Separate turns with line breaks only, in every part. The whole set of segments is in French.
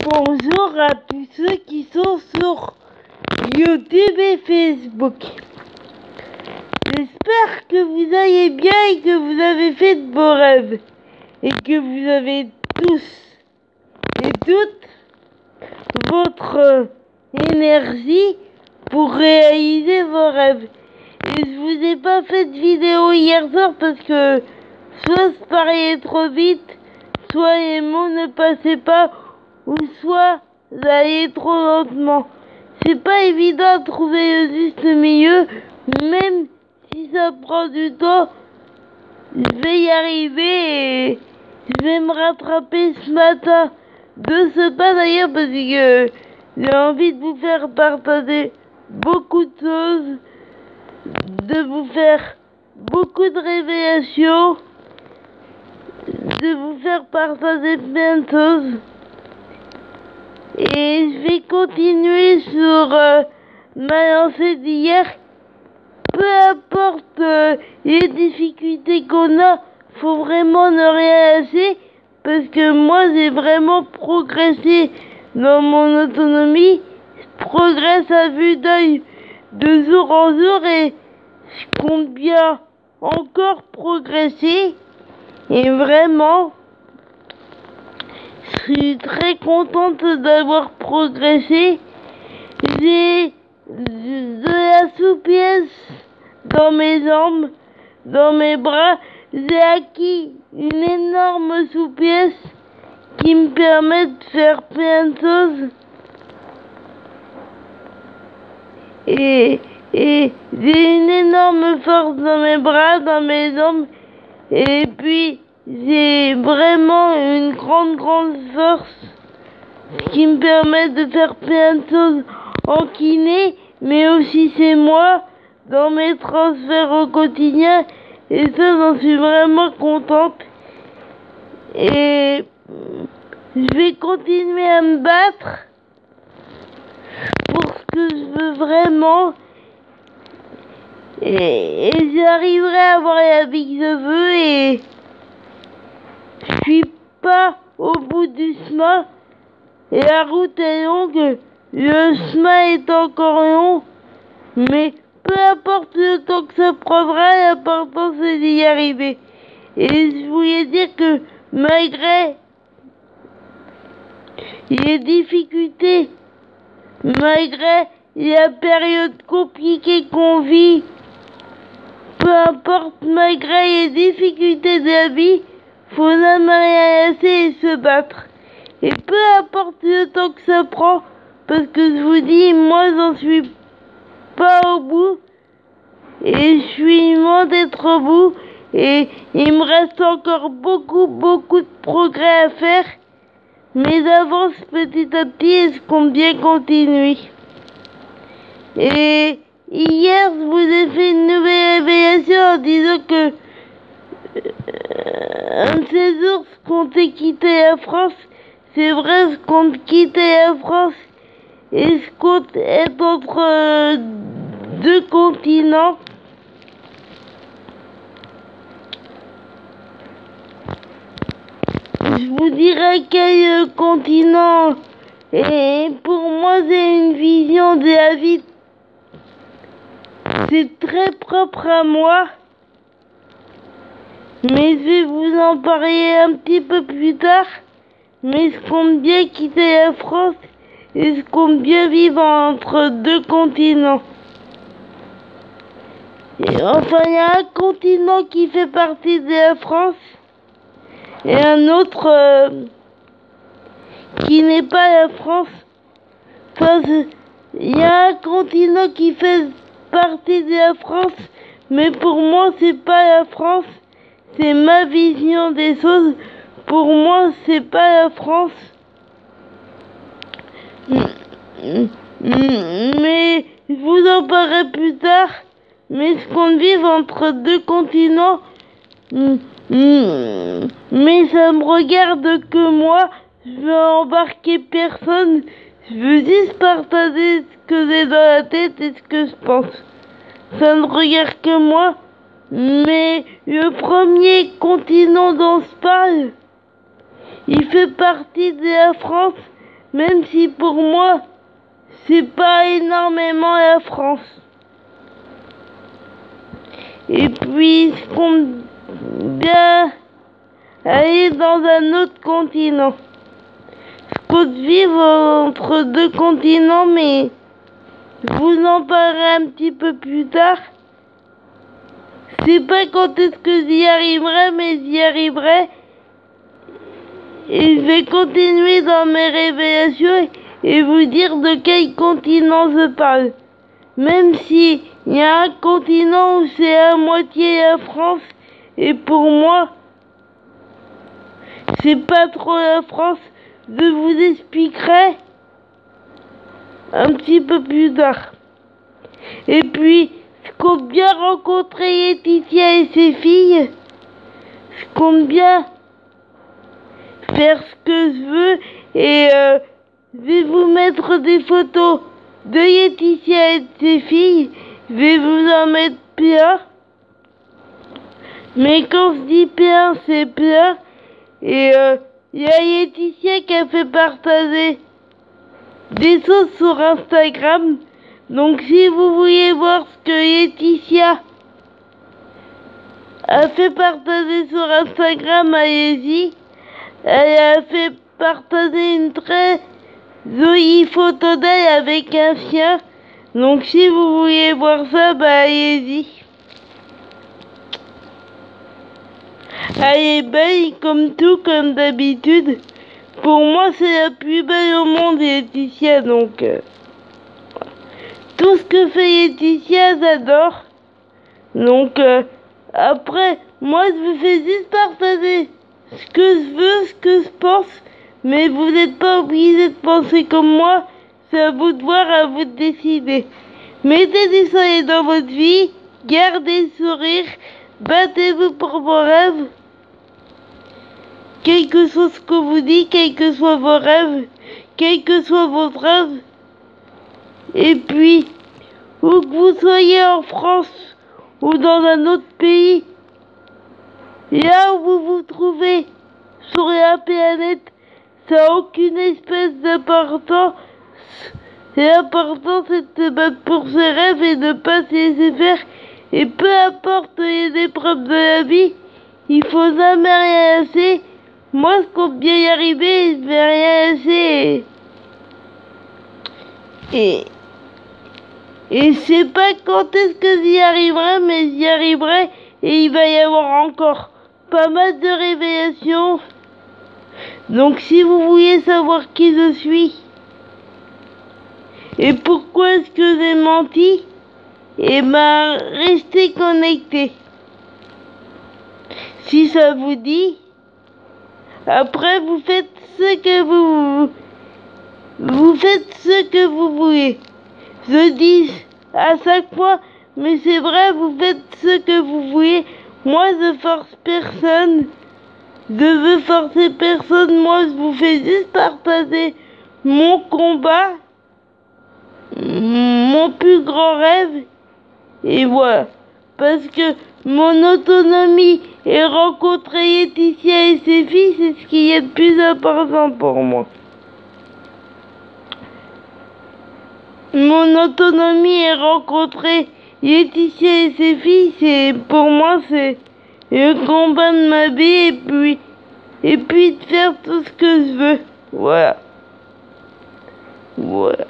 Bonjour à tous ceux qui sont sur YouTube et Facebook. J'espère que vous allez bien et que vous avez fait de beaux rêves. Et que vous avez tous et toutes votre énergie pour réaliser vos rêves. Et je vous ai pas fait de vidéo hier soir parce que soit je parlais trop vite, soit les mots ne passaient pas, ou soit j'allais trop lentement. C'est pas évident de trouver le juste milieu, même si ça prend du temps, je vais y arriver et je vais me rattraper ce matin. De ce pas d'ailleurs parce que j'ai envie de vous faire partager beaucoup de choses, de vous faire beaucoup de révélations, de vous faire partager plein de choses. Et je vais continuer sur ma lancée d'hier. Peu importe les difficultés qu'on a, faut vraiment ne rien lâcher. Parce que moi j'ai vraiment progressé dans mon autonomie. Je progresse à vue d'œil de jour en jour et je compte bien encore progresser. Et vraiment, je suis très contente d'avoir progressé. J'ai de la souplesse dans mes jambes, dans mes bras. J'ai acquis une énorme souplesse qui me permet de faire plein de choses. Et j'ai une énorme force dans mes bras, dans mes jambes. Et puis, j'ai vraiment une grande force qui me permet de faire plein de choses en kiné, mais aussi c'est moi, dans mes transferts au quotidien. Et ça, j'en suis vraiment contente. Et je vais continuer à me battre pour ce que je veux vraiment. Et j'arriverai à avoir la vie que je veux et je suis pas au bout du chemin. Et la route est longue, le chemin est encore long, mais peu importe le temps que ça prendra, l'important c'est d'y arriver. Et je voulais dire que malgré les difficultés, malgré la période compliquée qu'on vit, peu importe, malgré les difficultés de la vie, faut jamais rien laisser et se battre. Et peu importe le temps que ça prend, parce que je vous dis, moi j'en suis pas au bout, et je suis loin d'être au bout, et il me reste encore beaucoup de progrès à faire, mais j'avance petit à petit et je compte bien continuer. Et hier, je vous ai fait une nouvelle révélation en disant que un de ces jours, je comptais quitter la France. C'est vrai, je compte quitter la France et je compte être entre deux continents. Je vous dirai quel continent. Et pour moi, c'est une vision de la vie. C'est très propre à moi. Mais je vais vous en parler un petit peu plus tard. Mais je compte bien quitter la France et je compte bien vivre entre deux continents. Et enfin, il y a un continent qui fait partie de la France et un autre qui n'est pas la France. Enfin, il y a un continent qui fait partie de la France, mais pour moi, c'est pas la France. C'est ma vision des choses. Pour moi, c'est pas la France. Mais je vous en parlerai plus tard. Mais je compte vivre entre deux continents. Mais ça me regarde que moi. Je veux embarquer personne. Je veux juste partager ce que j'ai dans la tête et ce que je pense. Ça ne regarde que moi. Mais le premier continent dont je parle, il fait partie de la France, même si pour moi, c'est pas énormément la France. Et puis, je compte bien aller dans un autre continent. Je compte vivre entre deux continents, mais je vous en parlerai un petit peu plus tard. Je sais pas quand est-ce que j'y arriverai, mais j'y arriverai. Et je vais continuer dans mes révélations et vous dire de quel continent je parle. Même si il y a un continent où c'est à moitié la France, et pour moi, c'est pas trop la France, je vous expliquerai un petit peu plus tard. Et puis, je compte bien rencontrer Laetitia et ses filles. Je compte bien faire ce que je veux et je vais vous mettre des photos de Laetitia et de ses filles. Je vais vous en mettre plein. Mais quand je dis plein, c'est plein. Et il y a Laetitia qui a fait partager des choses sur Instagram. Donc si vous voulez voir ce que Laetitia a fait partager sur Instagram, allez-y. Elle a fait partager une très jolie photo d'elle avec un chien. Donc si vous voulez voir ça, bah allez-y. Elle est belle comme tout, comme d'habitude. Pour moi, c'est la plus belle au monde, Laetitia. Donc tout ce que fait Laetitia, j'adore. Donc après, moi je vous fais juste partager ce que je veux, ce que je pense, mais vous n'êtes pas obligé de penser comme moi, c'est à vous de voir, à vous de décider. Mettez du soleil dans votre vie, gardez le sourire, battez-vous pour vos rêves, quel que soit ce que vous dites, quels que soient vos rêves, quel que soit votre rêve, et puis, où que vous soyez en France ou dans un autre pays, là où vous vous trouvez sur la planète, ça n'a aucune espèce d'importance. L'important c'est de se battre pour ses rêves et de ne pas se laisser faire. Et peu importe les épreuves de la vie, il faut jamais rien lâcher. Moi je compte bien y arriver, je vais rien lâcher. Et je sais pas quand est-ce que j'y arriverai, mais j'y arriverai et il va y avoir encore pas mal de révélations. Donc si vous voulez savoir qui je suis et pourquoi est-ce que j'ai menti, eh ben restez connectés. Si ça vous dit, après vous faites ce que vous faites ce que vous voulez. Je dis à chaque fois, mais c'est vrai, vous faites ce que vous voulez. Moi, je force personne. Je veux forcer personne. Moi, je vous fais juste partager mon combat, mon plus grand rêve. Et voilà. Parce que mon autonomie et rencontrer Laetitia et ses filles, c'est ce qui est le plus important pour moi. Mon autonomie et rencontrer Laetitia et ses filles, c'est pour moi c'est le combat de ma vie et puis de faire tout ce que je veux. Voilà. Voilà.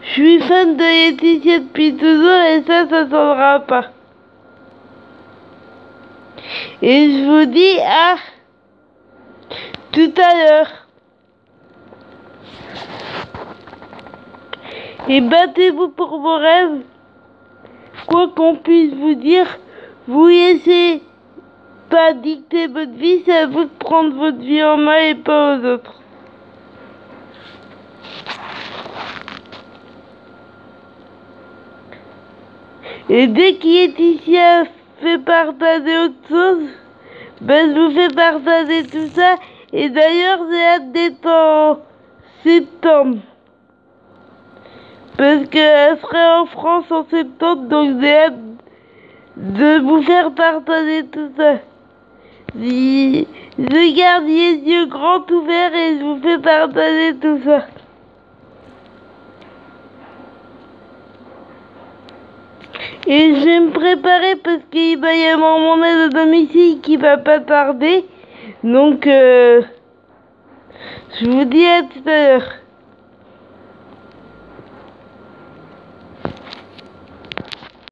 Je suis fan de Laetitia depuis toujours et ça changera pas. Et je vous dis à tout à l'heure. Et battez-vous pour vos rêves. Quoi qu'on puisse vous dire, vous laissez pas dicter votre vie, c'est à vous de prendre votre vie en main et pas aux autres. Et dès qu'Laetitia fait partager autre chose, ben je vous fais partager tout ça. Et d'ailleurs, j'ai hâte d'être en septembre. Parce qu'elle serait en France en septembre, donc j'ai hâte de vous faire partager tout ça. Je garde les yeux grands ouverts et je vous fais partager tout ça. Et je vais me préparer parce qu'il va y avoir mon aide à domicile qui va pas tarder. Donc, je vous dis à tout à l'heure.